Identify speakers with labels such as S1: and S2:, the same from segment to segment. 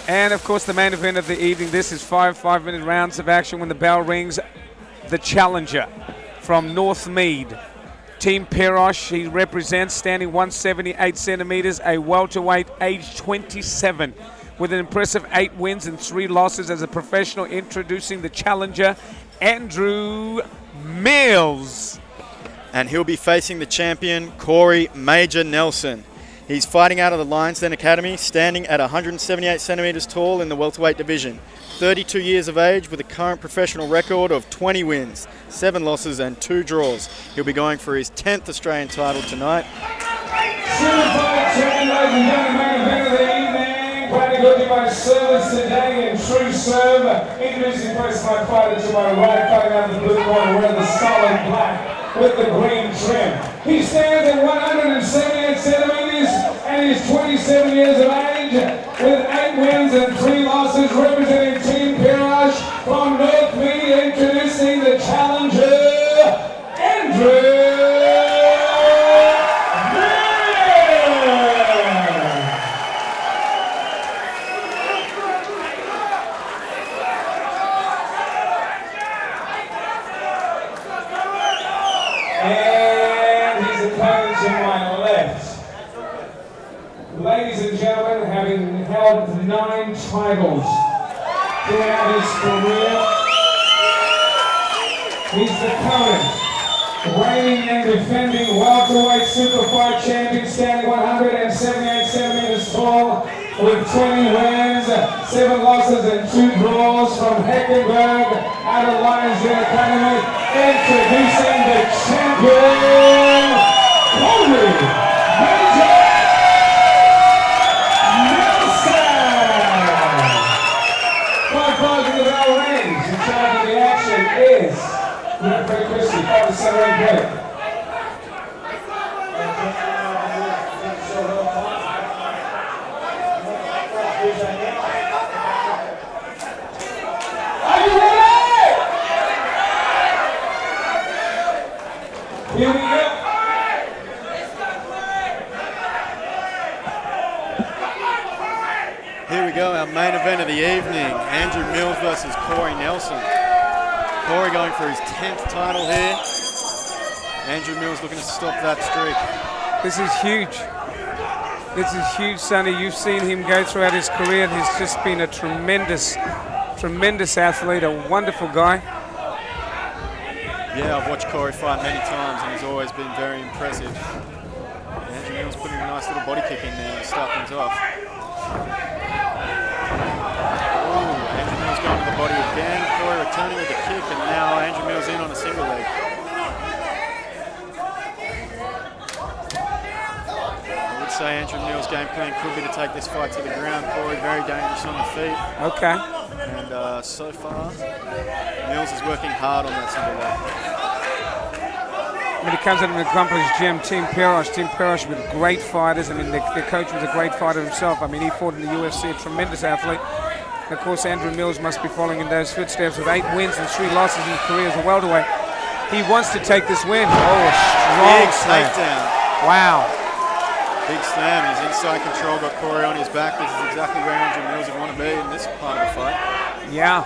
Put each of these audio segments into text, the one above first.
S1: And, of course, the main event of the evening. This is 5-minute rounds of action. When the bell rings, the challenger from Northmead, Team Perosh. He represents, standing 178 centimeters, a welterweight, age 27, with an impressive 8 wins and 3 losses as a professional. Introducing the challenger, Andrew Mills.
S2: And he'll be facing the champion, Corey Major Nelson. He's fighting out of the Lions Den Academy, standing at 178 centimeters tall in the welterweight division. 32 years of age with a current professional record of 20 wins, 7 losses and 2 draws. He'll be going for his 10th Australian title tonight.
S3: SuperFight champion, ladies and gentlemen, main event of the evening. Glad to go to my service today in true serve. Introducing first my fighter to my right, fighting out of the blue corner, wearing the solid black with the green trim. He stands at 178 centimeters and he's 27 years of age with 8 wins and 3 losses, representing Team Perosh from Northmead. Introducing the challenger, Andrew. And his opponent to my left. Ladies and gentlemen, having held 9 titles throughout his career, he's the current reigning and defending welterweight SuperFight champion, standing 178 centimeters tall with 20 wins, 7 losses and 2 draws, from Heckenberg out of Lions Den Academy. Introducing the champion, Corey Major Nelson. 5 in the bell rings. In charge of the action is Referee Christie, 5-7 break. Here we go.
S2: Here we go, our main event of the evening. Andrew Mills versus Corey Nelson. Corey going for his 10th title here. Andrew Mills looking to stop that streak.
S1: This is huge. This is huge, Sonny. You've seen him go throughout his career, and he's just been a tremendous athlete, a wonderful guy.
S2: Yeah, I've watched Corey fight many times and he's always been very impressive. Andrew Mills putting a nice little body kick in there to start things off. Ooh, Andrew Mills going to the body again. Corey returning with a kick, and now Andrew Mills in on a single leg. I would say Andrew Mills' game plan could be to take this fight to the ground. Corey very dangerous on the feet.
S1: Okay.
S2: And so far, Mills is working hard on that single leg.
S1: When it comes out of an accomplished gym, Team Perosh with great fighters. I mean, the coach was a great fighter himself. I mean, he fought in the UFC, a tremendous athlete. And of course, Andrew Mills must be following in those footsteps with 8 wins and 3 losses in his career as a welterweight. He wants to take this win. Oh, a strong slam. Wow.
S2: Big slam. He's inside control, got Corey on his back. This is exactly where Andrew Mills would want to be in this part of the fight.
S1: Yeah.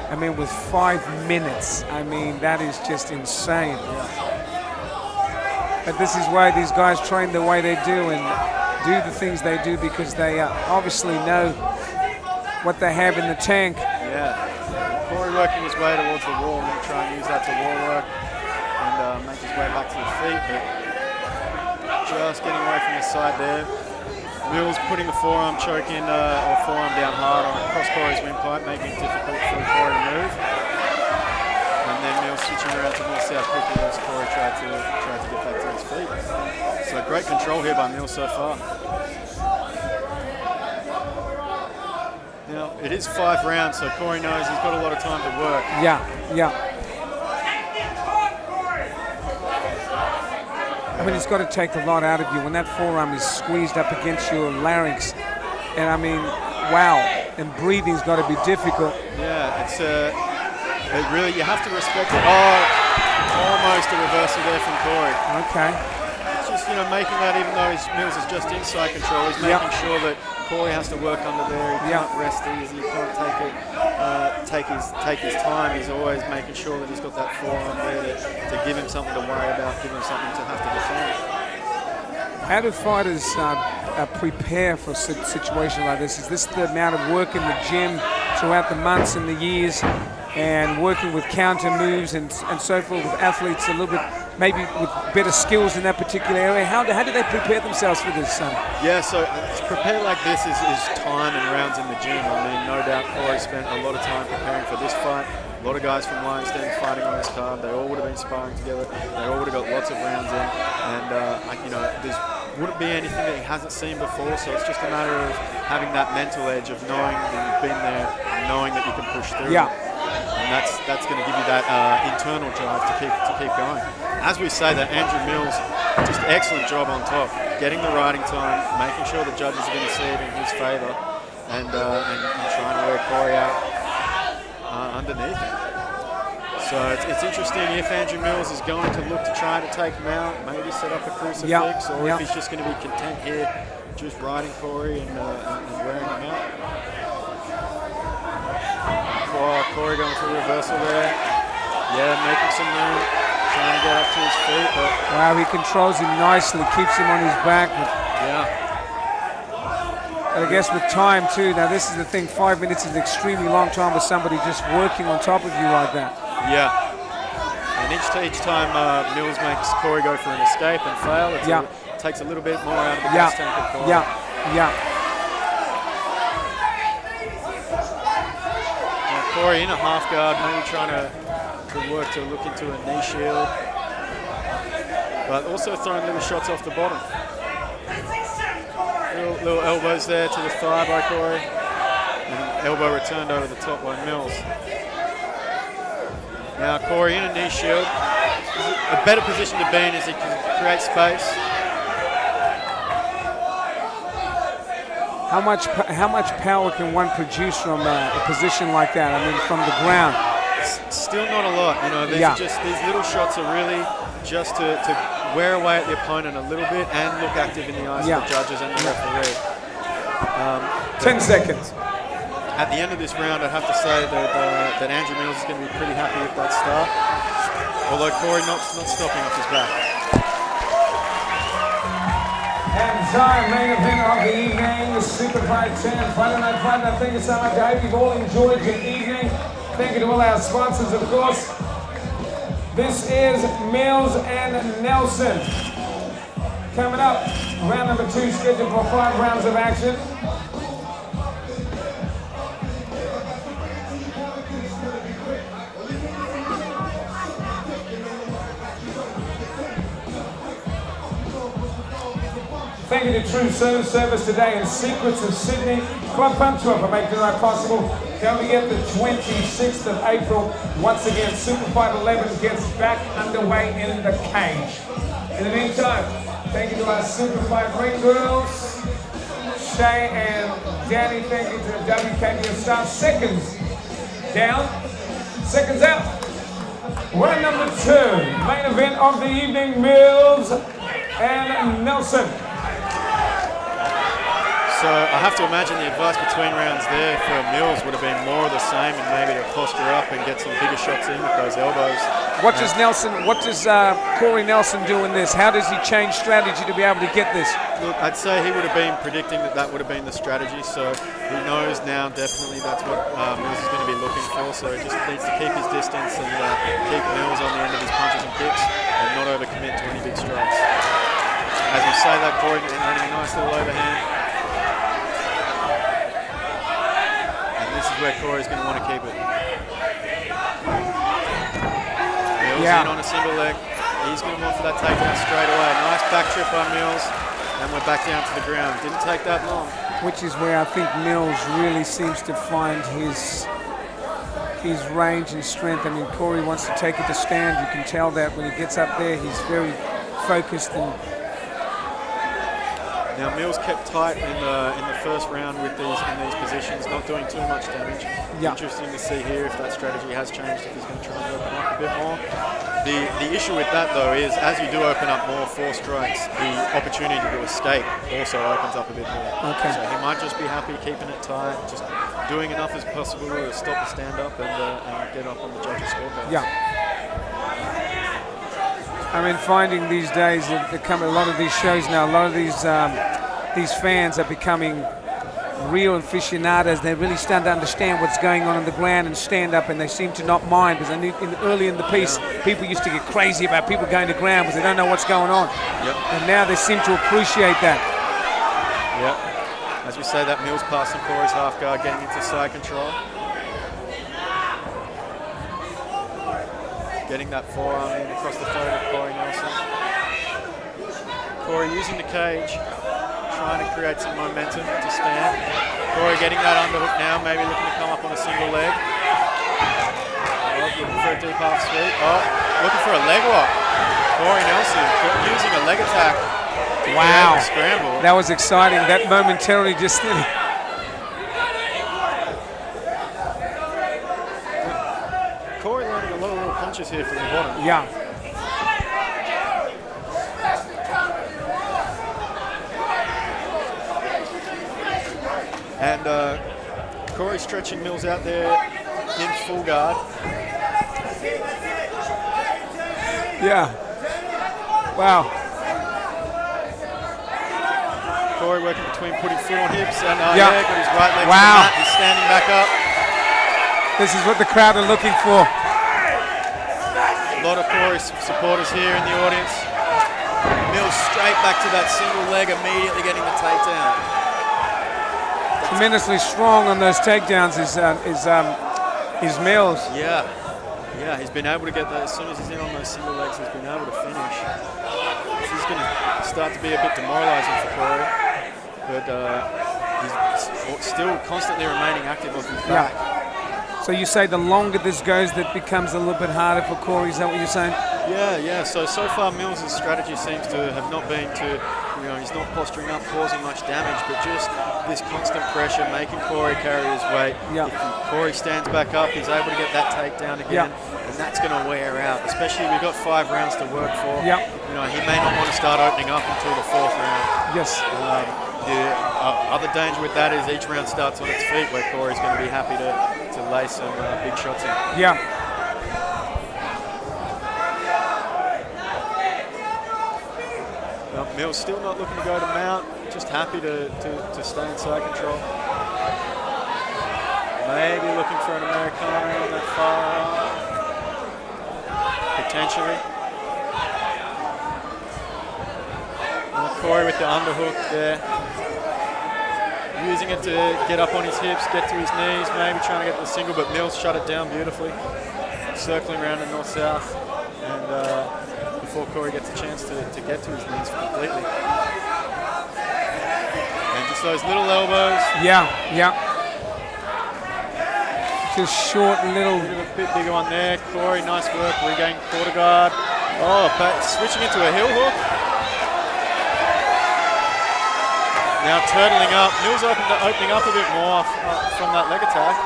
S1: I mean, with 5 minutes, I mean, that is just insane. But this is why these guys train the way they do and do the things they do, because they obviously know what they have in the tank.
S2: Yeah. Corey working his way towards the wall, and try and use that to wall work and make his way back to the feet. But just getting away from the side there. Mills putting the forearm choke in, or forearm down hard across Corey's windpipe, making it difficult for Corey to move. And then Mills switching around to north south quickly as Corey tried to get back to his feet. So great control here by Mills so far. Now it is 5 rounds, so Corey knows he's got a lot of time to work.
S1: Yeah. I mean, it's got to take a lot out of you when that forearm is squeezed up against your larynx. And I mean, wow. And breathing's got to be difficult.
S2: Yeah, it's it really, you have to respect it. Oh, almost a reversal there from Corey.
S1: Okay.
S2: It's just, making that, even though Mills is just inside control, he's making sure that Corey has to work under there. He can't rest easy. He can't take his time. He's always making sure that he's got that forearm there to give him something to worry about, give him something to have to defend.
S1: How do fighters prepare for a situation like this? Is this the amount of work in the gym throughout the months and the years, and working with counter moves and so forth with athletes a little bit, maybe with better skills in that particular area? How do they prepare themselves for this?
S2: Yeah, so to prepare like this is time and rounds in the gym. I mean, no doubt Corey spent a lot of time preparing for this fight. A lot of guys from Lionstein fighting on this card. They all would have been sparring together. They all would have got lots of rounds in. And, there wouldn't be anything that he hasn't seen before. So it's just a matter of having that mental edge of knowing that you've been there and knowing that you can push through.
S1: Yeah.
S2: And that's going to give you that internal drive to keep going. As we say, that Andrew Mills, just excellent job on top, getting the riding time, making sure the judges are going to see it in his favour, and trying to wear Corey out underneath him. So it's interesting if Andrew Mills is going to look to try to take him out, maybe set up a crucifix, or if he's just going to be content here, just riding Corey and wearing him out. Corey going for a reversal there. Yeah, making some room, trying to get up to his feet. But
S1: wow, he controls him nicely, keeps him on his back. And I guess with time too. Now this is the thing, 5 minutes is an extremely long time with somebody just working on top of you like that.
S2: Yeah. And each time Mills makes Corey go for an escape and fail, it takes a little bit more out of the gas tank of Corey. Corey in a half guard, maybe trying to work to look into a knee shield, but also throwing little shots off the bottom. Little elbows there to the thigh by Corey, and elbow returned over the top by Mills. Now Corey in a knee shield, a better position to be in as he can create space.
S1: How much power can one produce from a position like that? I mean, from the ground.
S2: Still not a lot. These little shots are really just to wear away at the opponent a little bit and look active in the eyes of the judges and the referee.
S1: 10 seconds.
S2: At the end of this round, I'd have to say that Andrew Mills is going to be pretty happy with that start. Although Corey not stopping off his back.
S3: And time, main event of the evening, the SuperFight 10 Friday Night Fight. Thank you so much. I hope you've all enjoyed your evening. Thank you to all our sponsors, of course. This is Mills and Nelson. Coming up, round number 2, scheduled for 5 rounds of action. Thank you to True Service today and Secrets of Sydney. Club Punch Tour for making that possible. Don't forget the 26th of April. Once again, SuperFight 11 gets back underway in the cage. In the meantime, thank you to our SuperFight ring girls, Shay and Danny. Thank you to the WKBF staff. Seconds down, seconds out. Round number 2, main event of the evening, Mills and Nelson.
S2: So I have to imagine the advice between rounds there for Mills would have been more of the same, and maybe to posture up and get some bigger shots in with those elbows.
S1: What does Corey Nelson do in this? How does he change strategy to be able to get this?
S2: Look, I'd say he would have been predicting that would have been the strategy, so he knows now definitely that's what Mills is going to be looking for, so he just needs to keep his distance and keep Mills on the end of his punches and kicks and not overcommit to any big strikes. As we say that, Corey getting a nice little overhand. This is where Corey's going to want to keep it. Mills in on a single leg. He's going to want for that takedown straight away. Nice back trip by Mills. And we're back down to the ground. Didn't take that long.
S1: Which is where I think Mills really seems to find his range and strength. I mean, Corey wants to take it to stand. You can tell that when he gets up there, he's very focused and
S2: Now Mills kept tight in the first round with in these positions, not doing too much damage.
S1: Yeah.
S2: Interesting to see here if that strategy has changed, if he's going to try and open up a bit more. The issue with that though is as you do open up more 4 strikes, the opportunity to escape also opens up a bit more.
S1: Okay.
S2: So he might just be happy keeping it tight, just doing enough as possible to stop the stand up and get up on the judges' scorecard.
S1: Yeah. I mean, finding these days that there come a lot of these shows now. A lot of these fans are becoming real aficionados. They're really starting to understand what's going on the ground and stand up, and they seem to not mind. Because I knew early in the piece, people used to get crazy about people going to ground because they don't know what's going on.
S2: Yep.
S1: And now they seem to appreciate that.
S2: Yep. As we say, that Mills passing Corey's half guard, getting into side control. Getting that forearm in across the throat of Corey Nelson. Corey using the cage, trying to create some momentum to stand. Corey getting that underhook now, maybe looking to come up on a single leg. Looking for a deep half sweep. Looking for a leg lock. Corey Nelson using a leg attack.
S1: Wow.
S2: Scramble.
S1: That was exciting. That momentarily just
S2: Corey landing a lot of little punches here from the bottom.
S1: Yeah.
S2: And Corey stretching Mills out there in full guard.
S1: Yeah. Wow.
S2: Corey working between putting foot on hips and got his right leg to the
S1: Wow.
S2: mat. He's standing back up.
S1: This is what the crowd are looking for.
S2: A lot of Corey supporters here in the audience. Mills straight back to that single leg, immediately getting the takedown.
S1: Tremendously strong on those takedowns is Mills.
S2: Yeah, he's been able to get that as soon as he's in on those single legs, he's been able to finish. This is going to start to be a bit demoralizing for Corey, but he's still constantly remaining active off his back.
S1: So you say the longer this goes, that becomes a little bit harder for Corey. Is that what you're saying?
S2: Yeah. So far Mills' strategy seems to have not been to, he's not posturing up, causing much damage, but just this constant pressure, making Corey carry his weight.
S1: Yeah.
S2: If Corey stands back up, he's able to get that takedown again, and that's going to wear out. Especially we've got 5 rounds to work for.
S1: Yeah.
S2: He may not want to start opening up until the 4th round.
S1: Yes.
S2: The other danger with that is each round starts on its feet, where Corey's going to be happy to lay some big shots in.
S1: Yeah.
S2: Mills still not looking to go to mount, just happy to stay in side control. Maybe looking for an Americano on that far arm. Potentially. And Corey with the underhook there. Using it to get up on his hips, get to his knees, maybe trying to get the single, but Mills shut it down beautifully. Circling around in north-south, and before Corey gets a chance to get to his knees completely. And just those little elbows.
S1: Yeah. Just short little.
S2: A bit bigger one there. Corey, nice work, regaining quarter guard. But switching into a heel hook. Now turtling up. Mills opening up a bit more from that leg attack.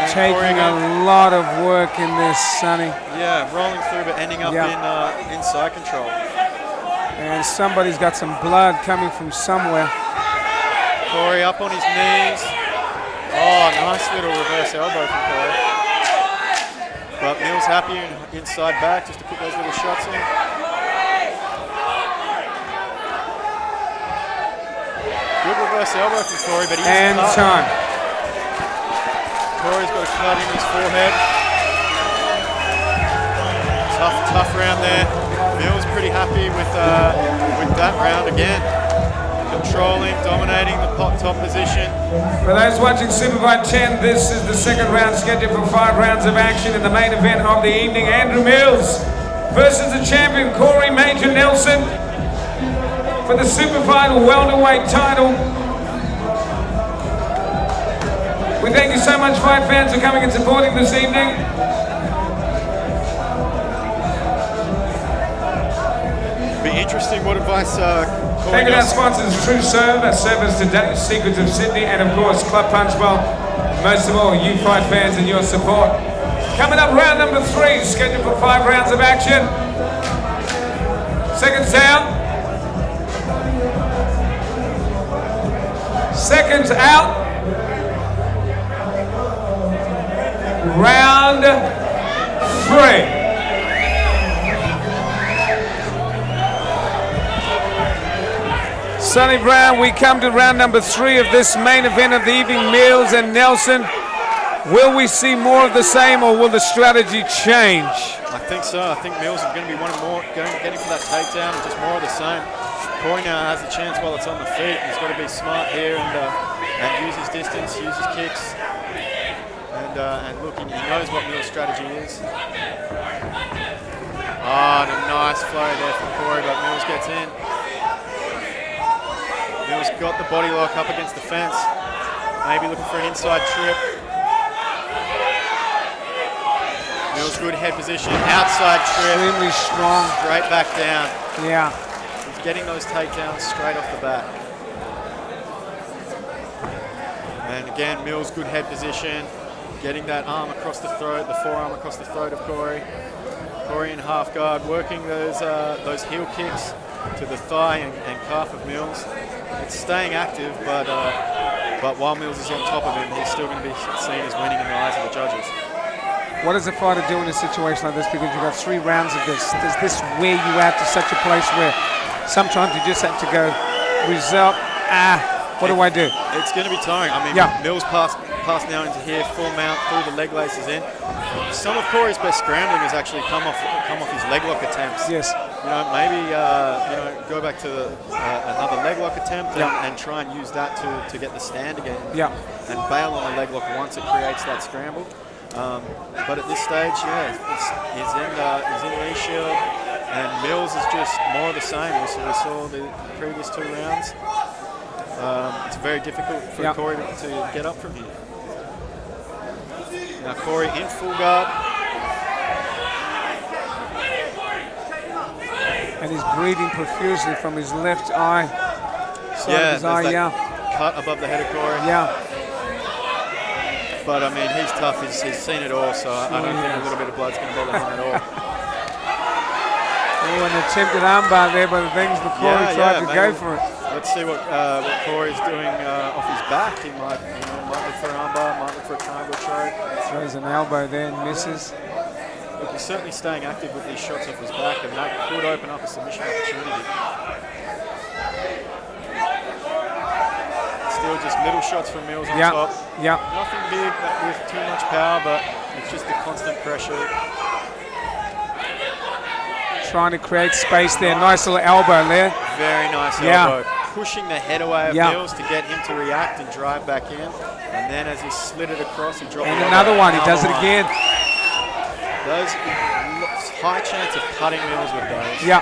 S2: And
S1: Taking a lot of work in this, Sonny.
S2: Yeah, rolling through but ending up in side control.
S1: And somebody's got some blood coming from somewhere.
S2: Corey up on his knees. Nice little reverse elbow from Corey. But Mills happy inside back just to put those little shots in. Good reverse elbow from Corey, but he's
S1: And time.
S2: Corey's got a cut in his forehead. Tough round there. Mills pretty happy with that round again. Controlling, dominating the top position.
S3: For those watching SuperFight 10, this is the second round scheduled for 5 rounds of action in the main event of the evening. Andrew Mills versus the champion Corey Major Nelson for the SuperFight Welterweight title. We thank you so much, fight fans, for coming and supporting this evening.
S2: Be interesting. interesting. What advice Corey
S3: Thank you to our
S2: Nelson?
S3: sponsors, True Serve, Service to Secrets of Sydney, and of course Club Punch Bowl. Most of all, you fight fans and your support. Coming up, round number 3, scheduled for 5 rounds of action. Seconds down. Seconds out. Round 3.
S1: Sonny Brown, we come to round number 3 of this main event of the evening. Mills and Nelson. Will we see more of the same, or will the strategy change?
S2: I think so. I think Mills is going to be wanting more, getting for that takedown, and just more of the same. Corey now has the chance while it's on the feet. He's got to be smart here and use his distance, use his kicks, and look, he knows what Mills' strategy is. Oh, and a nice flow there from Corey, but Mills gets in. Mills got the body lock up against the fence. Maybe looking for an inside trip. Mills good head position, outside trip.
S1: Extremely strong.
S2: Straight back down.
S1: Yeah.
S2: He's getting those takedowns straight off the bat. And again, Mills good head position. Getting that arm across the throat, the forearm across the throat of Corey. Corey in half guard, working those heel kicks to the thigh and calf of Mills. It's staying active, but while Mills is on top of him, he's still going to be seen as winning in the eyes of the judges.
S1: What does a fighter do in a situation like this? Because you've got 3 rounds of this. Does this wear you out to such a place where sometimes you just have to go, result, what do I do?
S2: It's going to be tiring. I mean, Mills passed now into here, full mount, threw the leg laces in. Some of Corey's best scrambling has actually come off his leg lock attempts.
S1: Yes.
S2: You know, maybe go back to another leg lock attempt and try and use that to get the stand again.
S1: Yeah.
S2: And bail on the leg lock once it creates that scramble. But at this stage, he's in knee shield, and Mills is just more of the same. We saw the previous 2 rounds. It's very difficult for Corey to get up from here. Now Corey in full guard.
S1: And he's breathing profusely from his left eye.
S2: There's that cut above the head of Corey.
S1: Yeah.
S2: But I mean, he's tough. He's seen it all, so I don't think a little bit of blood's going to bother him at all.
S1: Oh, an attempted armbar there by the things, but Corey tried to go for it.
S2: Let's see what Corey's doing off his back. He might look for an armbar, might look for a triangle choke.
S1: Throws an elbow there and misses.
S2: Look, he's certainly staying active with these shots off his back, and that could open up a submission opportunity. Still just little shots from Mills on top.
S1: Yeah.
S2: Nothing big with too much power, but it's just the constant pressure.
S1: Trying to create space there. Nice little elbow there.
S2: Very nice elbow. Pushing the head away of Mills to get him to react and drive back in. And then as he slid it across, he dropped it.
S1: And another one. He does it again.
S2: Those high chance of cutting Mills with those.
S1: Yeah.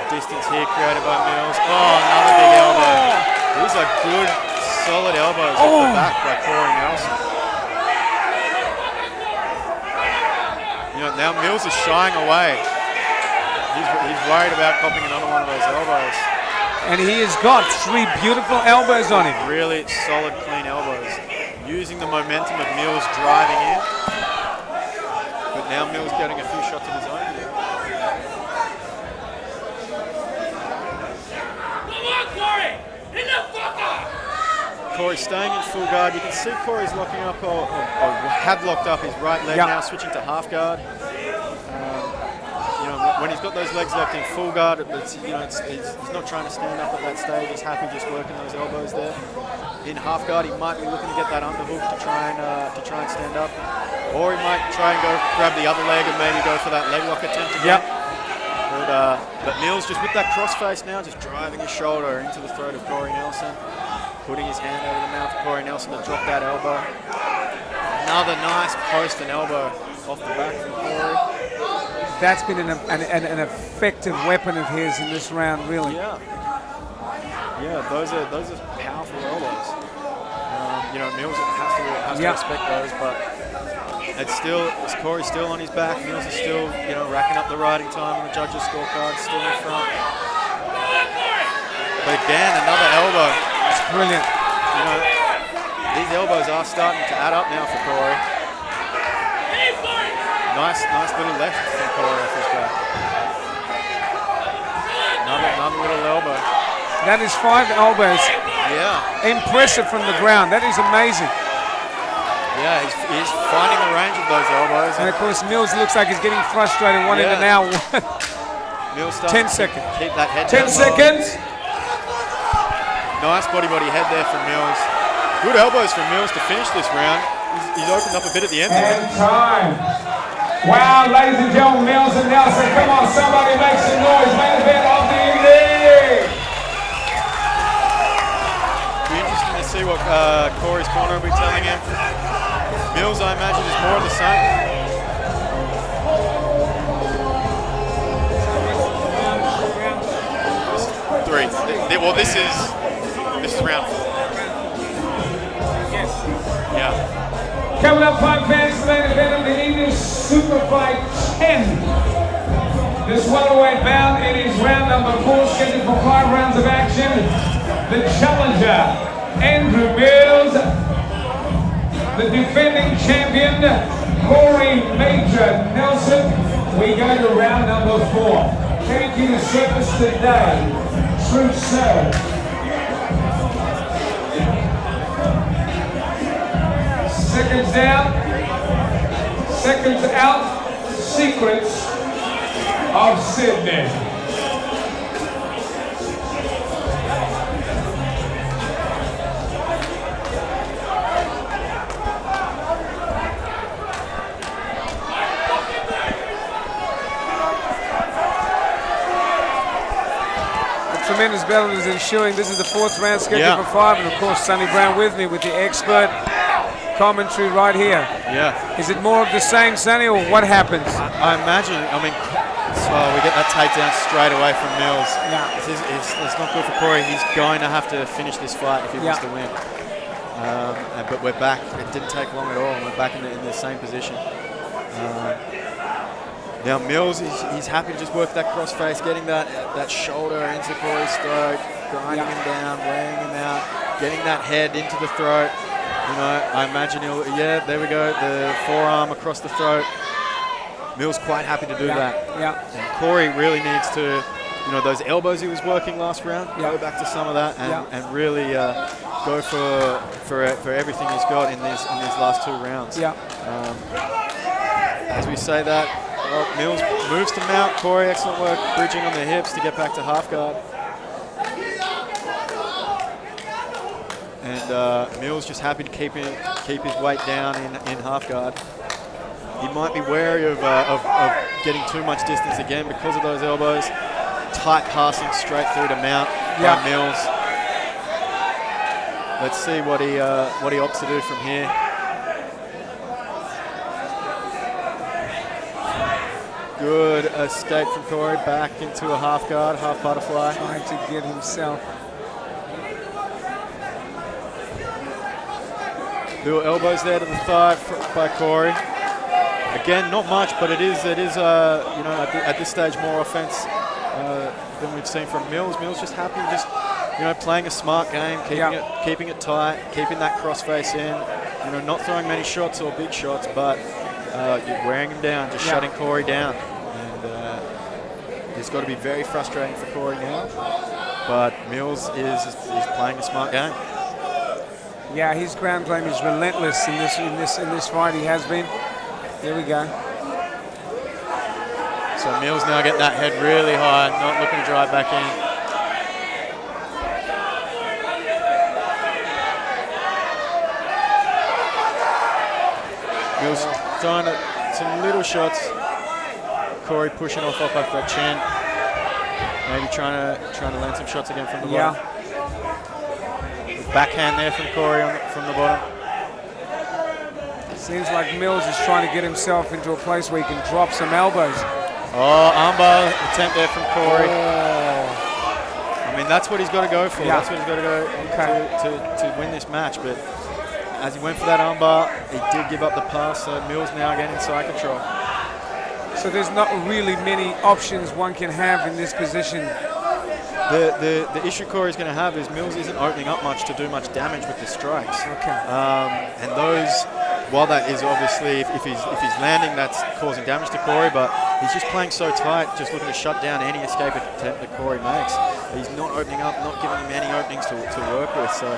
S2: Distance here created by Mills. Oh, another big elbow. These are good, solid elbows off the back by Corey Nelson. You know, now Mills is shying away. He's worried about copping another one of those elbows.
S1: And he has got 3 beautiful elbows on him.
S2: Really solid, clean elbows. Using the momentum of Mills driving in. But now Mills getting a few shots of his own here. Corey staying in full guard. You can see Corey's locking up or had locked up his right leg now, switching to half guard. When he's got those legs locked in full guard, he's not trying to stand up at that stage. He's happy just working those elbows there. In half guard, he might be looking to get that underhook to try and stand up, or he might try and go grab the other leg and maybe go for that leg lock attempt again. But Mills just with that crossface now, just driving his shoulder into the throat of Corey Nelson, putting his hand over the mouth of Corey Nelson to drop that elbow. Another nice post and elbow off the back from Corey.
S1: That's been an effective weapon of his in this round, really.
S2: Yeah, those are powerful elbows. Mills has to respect those, but Corey's still on his back. Mills is still, racking up the riding time on the judges' scorecard, still in front. But again, another elbow.
S1: It's brilliant.
S2: These elbows are starting to add up now for Corey. Nice little left from Corey off his back. Another little elbow.
S1: That is 5 elbows.
S2: Yeah.
S1: Impressive from the ground. That is amazing.
S2: Yeah, he's finding the range of those elbows.
S1: And of course, Mills looks like he's getting frustrated, wanting to now.
S2: Mills
S1: 10 seconds.
S2: Keep that head
S1: 10
S2: down
S1: seconds.
S2: Nice body head there from Mills. Good elbows from Mills to finish this round. He's opened up a bit at the end.
S3: And time. Wow, ladies and gentlemen, Mills and Nelson, come on, somebody make some noise. Main event of the evening.
S2: Be interesting to see what Corey's corner will be telling him. Mills, I imagine, is more of the same. Well, this is round 4.
S1: Yes.
S2: Yeah.
S3: Coming up, fight fans, the main event of the evening, SuperFight 10. This welterweight bout, it is round number 4, scheduled for 5 rounds of action. The challenger, Andrew Mills. The defending champion, Corey Major Nelson. We go to round number 4. Taking the surface today, True Serve. Seconds down, seconds out, Secrets of Sydney.
S1: Tremendous battle is ensuing. This is the 4th round scheduled for 5, and of course Sonny Brown with me with the expert commentary right here.
S2: Yeah.
S1: Is it more of the same, Sonny, or what happens?
S2: I imagine. We get that takedown straight away from Mills.
S1: Yeah.
S2: It's not good for Corey. He's going to have to finish this fight if he wants to win. But we're back. It didn't take long at all, and we're back in the same position. Now Mills, he's happy to just work that crossface, getting that shoulder into Corey's throat, grinding him down, weighing him out, getting that head into the throat. I imagine there we go, the forearm across the throat. Mills quite happy to do that.
S1: Yeah.
S2: And Corey really needs to, those elbows he was working last round, go back to some of that and really go for everything he's got in these last 2 rounds.
S1: Yeah.
S2: As we say that, Mills moves to mount. Corey, excellent work bridging on the hips to get back to half guard. And Mills just happy to keep his weight down in half guard. He might be wary of getting too much distance again because of those elbows. Tight passing straight through to mount by Mills. Let's see what he opts to do from here. Good escape from Corey, back into a half guard, half butterfly.
S1: Trying to get himself.
S2: Little elbows there to the thigh by Corey. Again, not much, but it is at this stage more offense than we've seen from Mills. Mills just happy, playing a smart game, keeping it tight, keeping that crossface in. Not throwing many shots or big shots, but you're wearing him down, just shutting Corey down. And it's got to be very frustrating for Corey now. But Mills is playing a smart game.
S1: Yeah, his ground game is relentless in this fight. He has been. Here we go.
S2: So Mills now getting that head really high, not looking to drive back in. Mills throwing some little shots. Corey pushing off that chin. Maybe trying to land some shots again from the bottom. Backhand there from Corey from the bottom.
S1: Seems like Mills is trying to get himself into a place where he can drop some elbows.
S2: Oh, armbar attempt there from Corey. I mean, that's what he's got to go for. That's what he's got to go to win this match. But as he went for that armbar, he did give up the pass, so Mills now again in side control.
S1: So there's not really many options one can have in this position.
S2: The issue Corey's going to have is Mills isn't opening up much to do much damage with the strikes.
S1: Okay.
S2: And those, while that is obviously, if he's landing, that's causing damage to Corey, but he's just playing so tight, just looking to shut down any escape attempt that Corey makes. He's not opening up, not giving him any openings to work with. So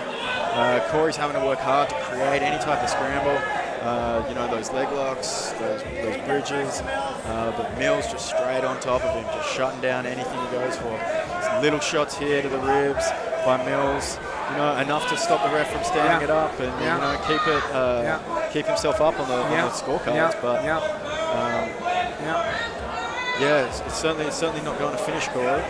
S2: Corey's having to work hard to create any type of scramble. You know, those leg locks, those bridges, but Mills just straight on top of him, just shutting down anything he goes for. Some little shots here to the ribs by Mills, you know, enough to stop the ref from standing it up and you know, keep himself up on the scorecards. But it's certainly not going to finish Corey.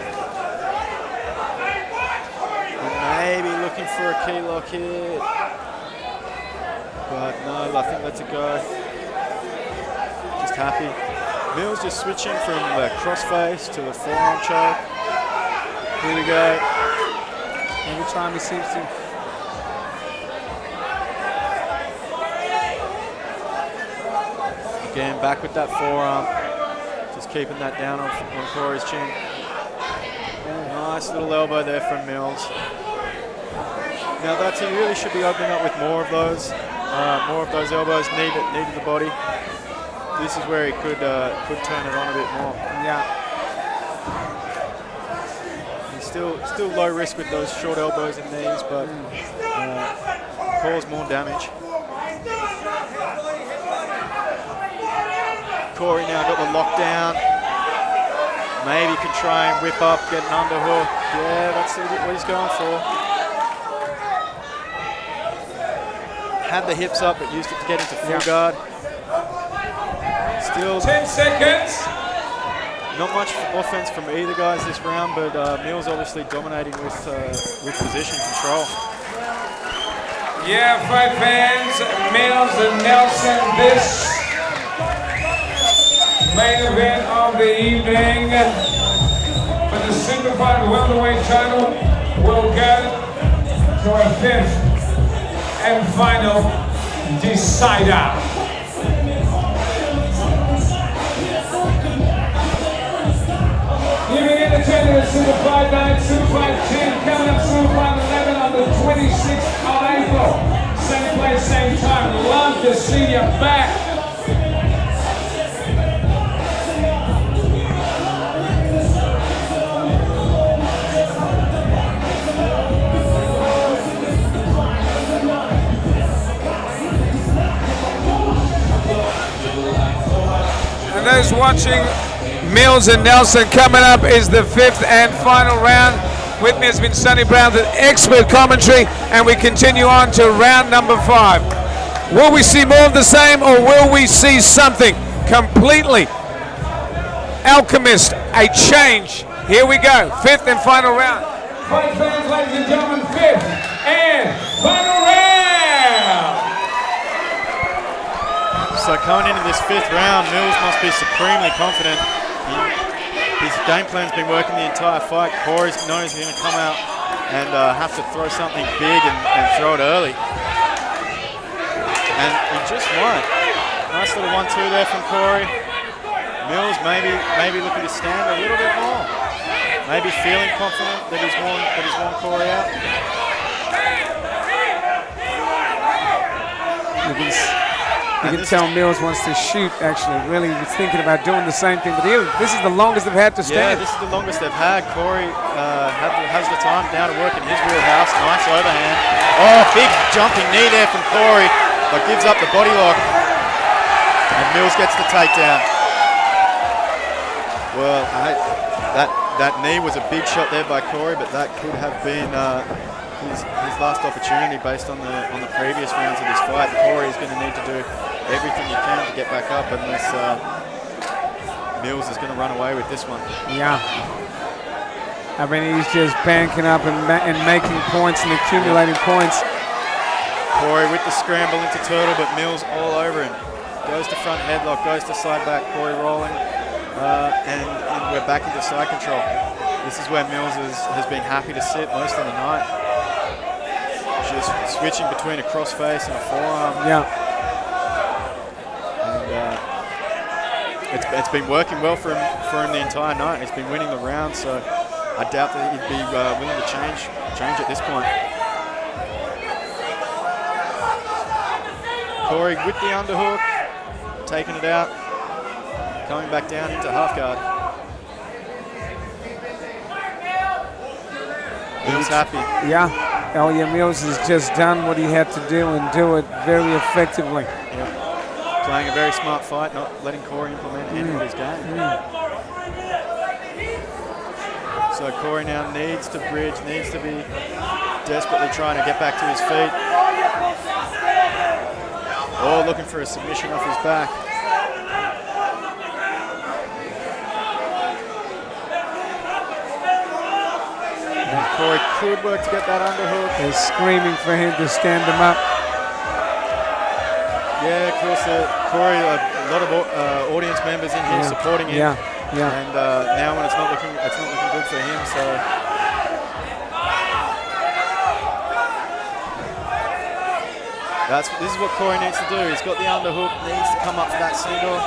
S2: And maybe looking for a key lock here. But no, I think that's a go. Just happy. Mills just switching from the crossface to the forearm choke. Here we go.
S1: Every time he seems to.
S2: Again, back with that forearm. Just keeping that down on Corey's chin. Nice little elbow there from Mills. Now he really should be opening up with more of those. More of those elbows needed the body. This is where he could turn it on a bit more.
S1: Yeah.
S2: He's still low risk with those short elbows and knees, but cause more damage. Corey now got the lockdown. Maybe can try and whip up, get an underhook. Yeah, that's what he's going for. Had the hips up, but used it to get into full guard. Still
S3: 10 seconds.
S2: Not much offense from either guys this round, but Mills obviously dominating with position control.
S3: Yeah, fight fans, Mills and Nelson, this main event of the evening for the SuperFight Welterweight Title will go to a fifth and final decider. Giving in attendance SuperFight Night, SuperFight 10, coming up SuperFight 11 on the 26th of April. Same place, same time. Love to see you back.
S1: And those watching, Mills and Nelson, coming up is the fifth and final round. With me has been Sonny Brown with expert commentary, and we continue on to round number 5. Will we see more of the same, or will we see something completely alchemist, a change? Here we go, fifth and final round.
S3: Fight fans, ladies and gentlemen, fifth and final round.
S2: So coming into this fifth round, Mills must be supremely confident. His game plan's been working the entire fight. Corey knows he's going to come out and have to throw something big and throw it early. And he just might. Nice little 1-2 there from Corey. Mills maybe looking to stand a little bit more. Maybe feeling confident that he's worn Corey out.
S1: You can tell Mills wants to shoot, actually. Really was thinking about doing the same thing. But here, this is the longest they've had to stand.
S2: Yeah, this is the longest they've had. Corey has the time now to work in his wheelhouse. Nice overhand. Oh, big jumping knee there from Corey, but gives up the body lock. And Mills gets the takedown. Well, that knee was a big shot there by Corey, but that could have been his last opportunity based on the previous rounds of this fight. Corey is going to need to do everything he can to get back up, unless Mills is going to run away with this one.
S1: Yeah. I mean, he's just banking up and making points and accumulating points.
S2: Corey with the scramble into turtle, but Mills all over him. Goes to front headlock, goes to side back, Corey rolling, and we're back into side control. This is where Mills has been happy to sit most of the night. just switching between a crossface and a forearm.
S1: Yeah.
S2: And it's been working well for him the entire night. He's been winning the round, so I doubt that he'd be willing to change at this point. Corey with the underhook, taking it out, coming back down into half guard. Mills happy.
S1: Yeah. Oh, yeah, Mills has just done what he had to do and do it very effectively.
S2: Yeah. Playing a very smart fight, not letting Corey implement any of his game. So Corey now needs to bridge, needs to be desperately trying to get back to his feet. Oh, looking for a submission off his back. And Corey could work to get that underhook.
S1: They're screaming for him to stand him up.
S2: Yeah, of course, Corey, a lot of audience members in here supporting him.
S1: Yeah.
S2: And now when it's not looking good for him, so. This is what Corey needs to do. He's got the underhook, needs to come up for that single.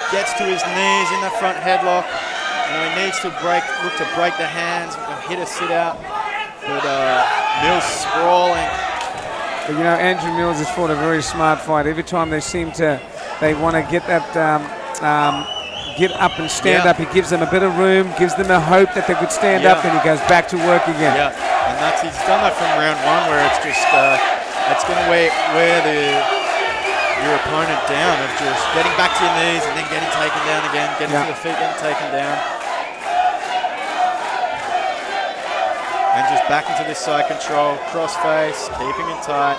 S2: Gets to his knees in that front headlock. He needs to look to break the hands, hit a sit out. But Mills sprawling.
S1: But you know, Andrew Mills has fought a very smart fight. Every time they want to get that, get up and stand up, he gives them a bit of room, gives them a hope that they could stand up, and he goes back to work again.
S2: Yeah, and he's done that from round one, where it's just, it's going to wear your opponent down, of just getting back to your knees and then getting taken down again, getting to the feet, getting taken down. And just back into this side control, crossface, keeping it tight.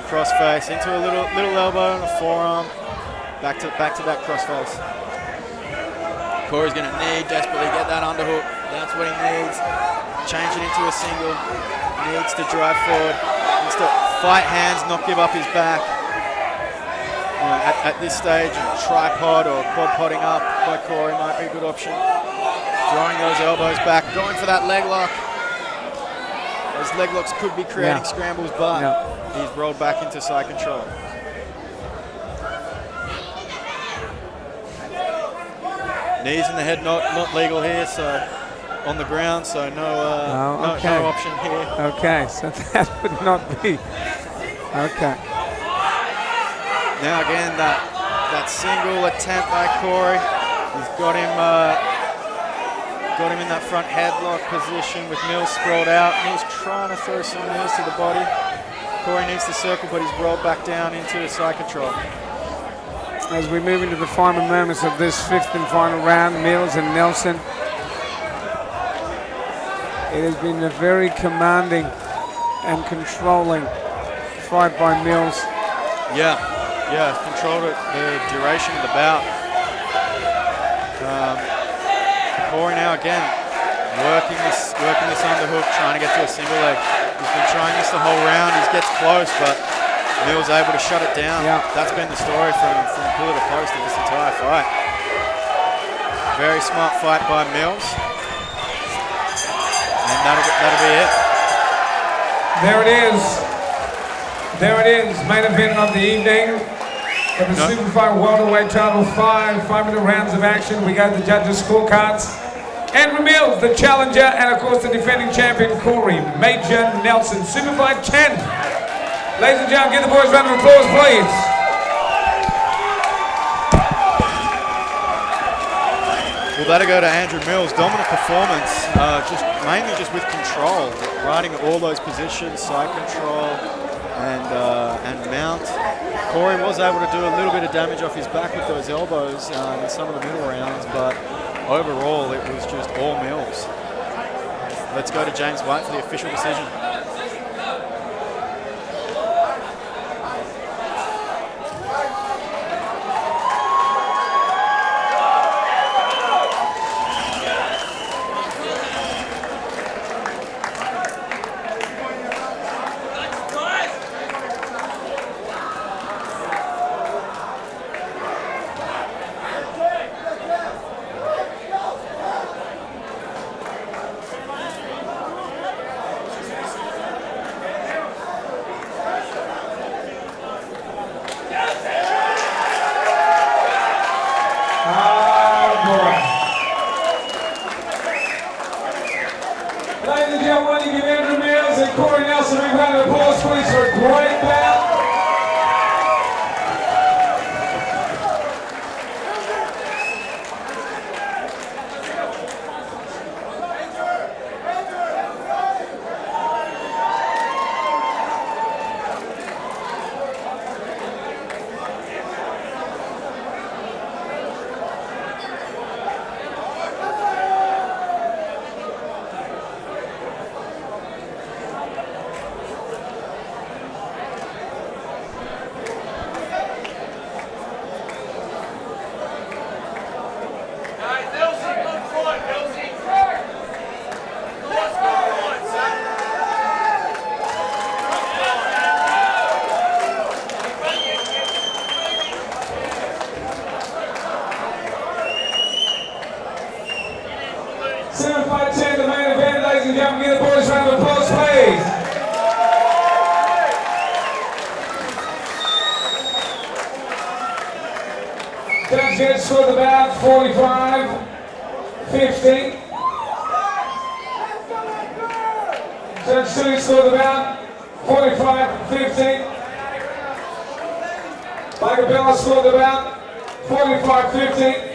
S2: Crossface into a little elbow and a forearm. Back to that crossface. Corey's going to need desperately get that underhook. That's what he needs. Change it into a single. Needs to drive forward. Needs to fight hands, not give up his back. At this stage, a tripod or quad podding up by Corey might be a good option. Throwing those elbows back, going for that leg lock. Those leg locks could be creating scrambles, but he's rolled back into side control. Knees in the head, not legal here, so on the ground, so no option here.
S1: Okay, so that would not be. Okay.
S2: Now again, that single attempt by Corey, he's got him in that front headlock position with Mills sprawled out. Mills trying to throw some knees to the body. Corey needs to circle, but he's rolled back down into side control.
S1: As we move into the final moments of this fifth and final round, Mills and Nelson. It has been a very commanding and controlling fight by Mills.
S2: Yeah, controlled the duration of the bout. Corey now again working this underhook, trying to get to a single leg. He's been trying this the whole round. He gets close, but Mills able to shut it down. Yeah. That's been the story from pillar to post of this entire fight. Very smart fight by Mills, and that'll be it.
S3: There it is, main event of the evening. For the SuperFight Welterweight Title, 5-minute rounds of action. We got the judges' scorecards. Andrew Mills, the challenger, and of course the defending champion, Corey Major Nelson. SuperFight 10. Ladies and gentlemen, give the boys a round of applause, please.
S2: Well, that'll go to Andrew Mills. Dominant performance, mainly just with control, riding all those positions, side control, and mount. Corey was able to do a little bit of damage off his back with those elbows in some of the middle rounds, but overall it was just all Mills. Let's go to James White for the official decision.
S3: Ladies and gentlemen, give the boys a round of applause, please. Judge gets scored about 45-50. Judge 2 scored about 45-50. Michael Bella scored about 45-50.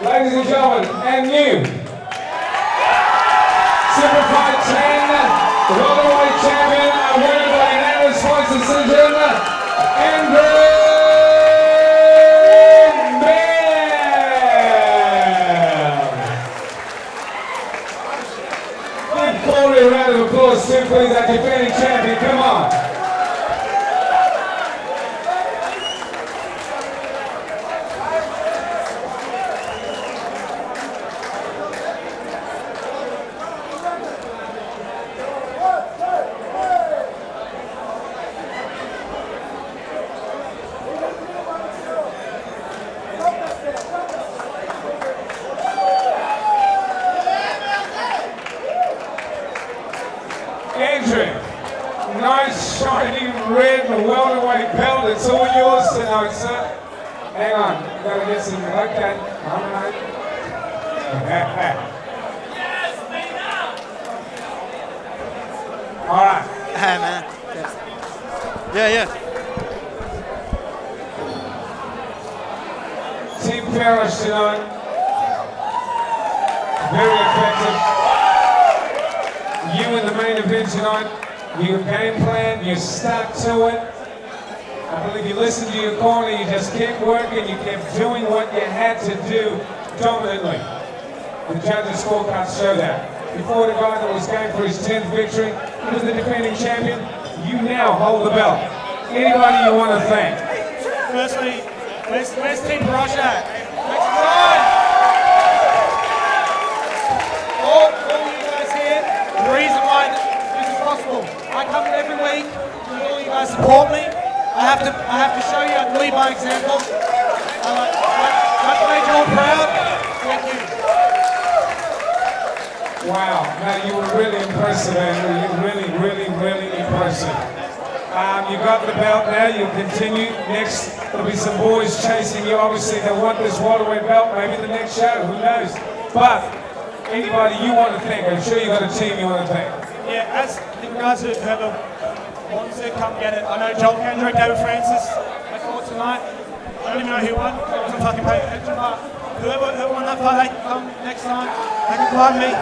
S3: Ladies and gentlemen, and new SuperFight 10 Welterweight champion, winner by unanimous points decision, Andrew. A round of applause, too, please, our defending champion. Come on. Andrew, nice shiny red welterweight belt. It's all yours tonight, sir. Hang on, gotta get some. Okay, all right. All right.
S2: Hey, man. Yeah.
S3: Team Parrish tonight. Very effective. You in the main event tonight, your game plan, you stuck to it. I believe you listened to your corner, you just kept working, you kept doing what you had to do dominantly. The judges' scorecards show that. Before the guy that was going for his 10th victory, he was the defending champion. You now hold the belt. Anybody you want to thank?
S4: Firstly, where's Team Rush at? Next time! All you guys here, the reason why this is possible. I come in every week, all you guys support me. I have to show you, I lead by example. I've made you all proud. Thank you.
S3: Wow, man, you were really impressive, Andrew. You're really impressive. You got the belt now, you'll continue. Next, there'll be some boys chasing you. Obviously, they want this welterweight belt, maybe the next show, who knows. But anybody you want to thank, I'm sure you got a team you want to thank.
S4: Yeah, as in regards to whoever wants to come get it, I know Joel Kendrick, David Francis, I fought tonight. I don't even know who won, I wasn't fucking paying attention, but whoever won that fight, they can come next time, they can find me.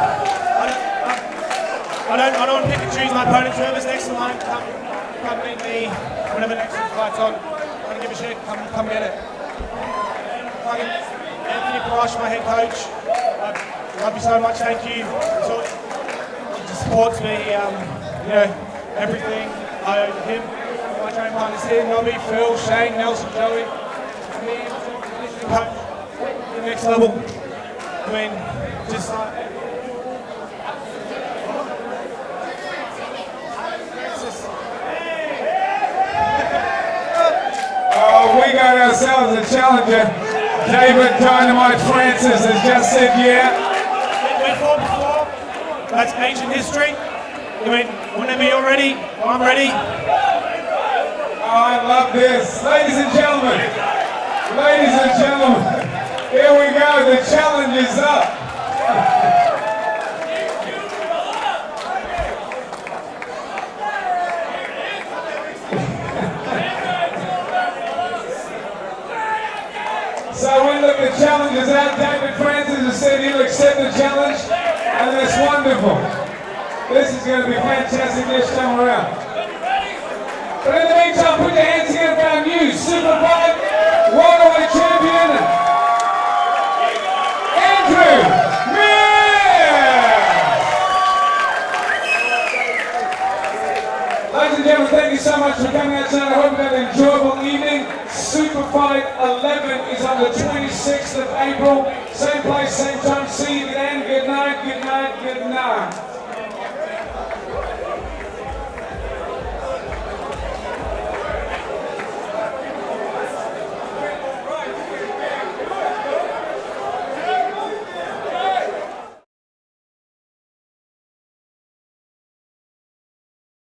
S4: I don't want to pick and choose my opponents, whoever's next in line, come meet me whenever next fight's on. I don't give a shit, come get it. Fucking Anthony Parash, my head coach, I love you so much, thank you. He supports me, everything. I owe to him. My training partners here, Nobby, Phil, Shane, Nelson, Joey. Me, conditioning coach, the next level. I mean, just
S3: we got ourselves a challenger. David Dynamite Francis has just said yeah.
S4: We fought before. That's ancient history. I mean, whenever you're ready, I'm ready.
S3: Oh, I love this. Ladies and gentlemen, here we go. The challenge is up. So when the challenge is out, David Francis has said he'll accept the challenge, and that's wonderful. This is going to be fantastic this time around. But in the meantime, put your hands together for our new SuperFight Welterweight champion, Andrew Mears! Ladies and gentlemen, thank you so much for coming out tonight. I hope you had an enjoyable evening. SuperFight 11 is on the 26th of April. Same place, same time. See you then. Good night, good night, good night.